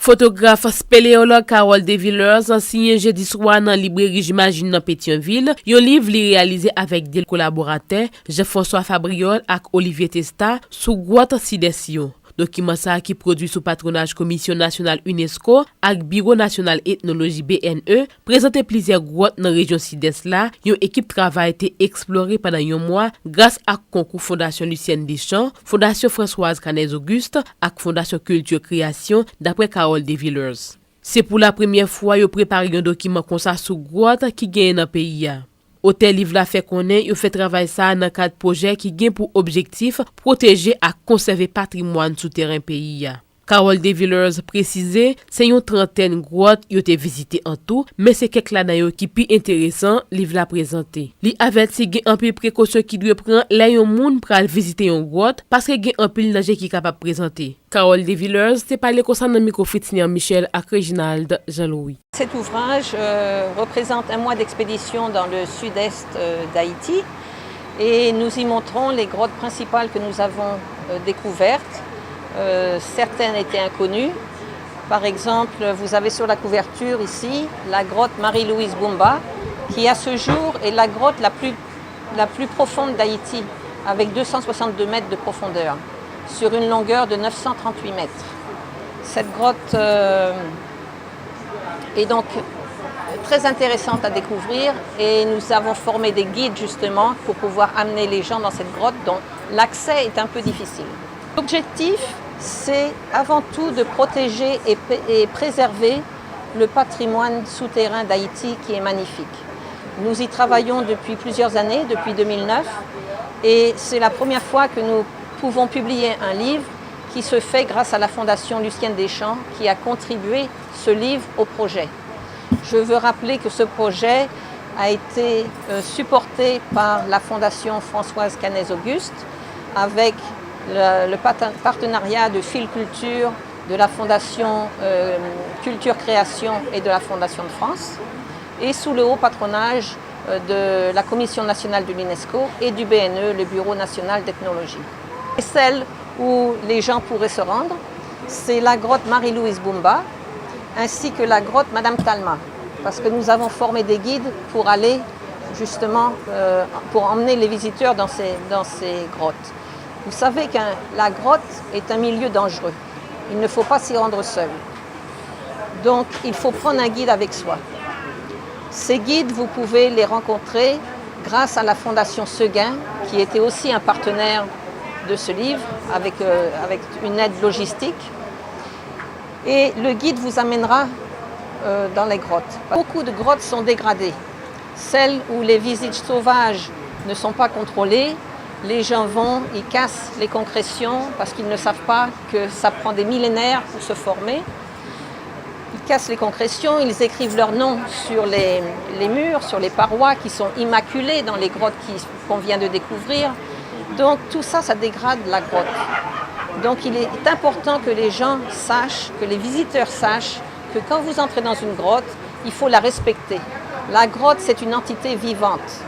Photographe spéléologue Carole De Villers signé jeudi soir dans la librairie J'imagine dans Pétionville. Un livre li réalisé avec des collaborateurs Jean-François Fabriol et Olivier Testa sous grotte Sidesio. Document ça qui produit sous patronage Commission nationale UNESCO avec Bureau national ethnologie BNE présenté plusieurs grottes dans la région Sides là. Une équipe travail été explorée pendant un mois grâce à concours Fondation Lucienne Deschamps, Fondation Françoise Canès Auguste et Fondation Culture Création d'après Carole De Villers. C'est pour la première fois yo préparé un document comme ça sous grotte qui gagne dans le pays. Hôtel Livre la fait connaître, il fait travail ça dans cadre projet qui gagne pour objectif protéger et conserver patrimoine souterrain pays. Carole De Villers précisé, c'est une trentaine grottes yo été visité en tout, mais c'est quelques là yo qui plus intéressant livre la présenté. Li averti gen un peu précaution qui doit prendre là yon moun pral visiter une grotte parce que gen un peu danger qui capable présenter. Carole De Villers c'est parlé concernant micro Fritinian Michel et Reginald Jean-Louis. Cet ouvrage représente un mois d'expédition dans le sud-est d'Haïti et nous y montrons les grottes principales que nous avons découvertes. Certaines étaient inconnues. Par exemple, vous avez sur la couverture ici la grotte Marie-Louise Bumba, qui à ce jour est la grotte la plus profonde d'Haïti, avec 262 mètres de profondeur, sur une longueur de 938 mètres. Cette grotte est donc très intéressante à découvrir et nous avons formé des guides justement pour pouvoir amener les gens dans cette grotte dont l'accès est un peu difficile. L'objectif, c'est avant tout de protéger et préserver le patrimoine souterrain d'Haïti qui est magnifique. Nous y travaillons depuis plusieurs années, depuis 2009, et c'est la première fois que nous pouvons publier un livre qui se fait grâce à la Fondation Lucienne Deschamps qui a contribué ce livre au projet. Je veux rappeler que ce projet a été supporté par la Fondation Françoise Canès Auguste avec le partenariat de Fil Culture, de la Fondation Culture Création et de la Fondation de France, et sous le haut patronage de la Commission nationale de l'UNESCO et du BNE, le Bureau national d'ethnologie. Et celle où les gens pourraient se rendre, c'est la grotte Marie-Louise Bumba, ainsi que la grotte Madame Talma, parce que nous avons formé des guides pour aller justement, pour emmener les visiteurs dans ces grottes. Vous savez que la grotte est un milieu dangereux. Il ne faut pas s'y rendre seul. Donc, il faut prendre un guide avec soi. Ces guides, vous pouvez les rencontrer grâce à la Fondation Seguin, qui était aussi un partenaire de ce livre, avec une aide logistique. Et le guide vous amènera dans les grottes. Beaucoup de grottes sont dégradées. Celles où les visites sauvages ne sont pas contrôlées, les gens vont, ils cassent les concrétions parce qu'ils ne savent pas que ça prend des millénaires pour se former. Ils cassent les concrétions, ils écrivent leur nom sur les murs, sur les parois qui sont immaculées dans les grottes qu'on vient de découvrir. Donc tout ça, ça dégrade la grotte. Donc il est important que les gens sachent, que les visiteurs sachent que quand vous entrez dans une grotte, il faut la respecter. La grotte, c'est une entité vivante.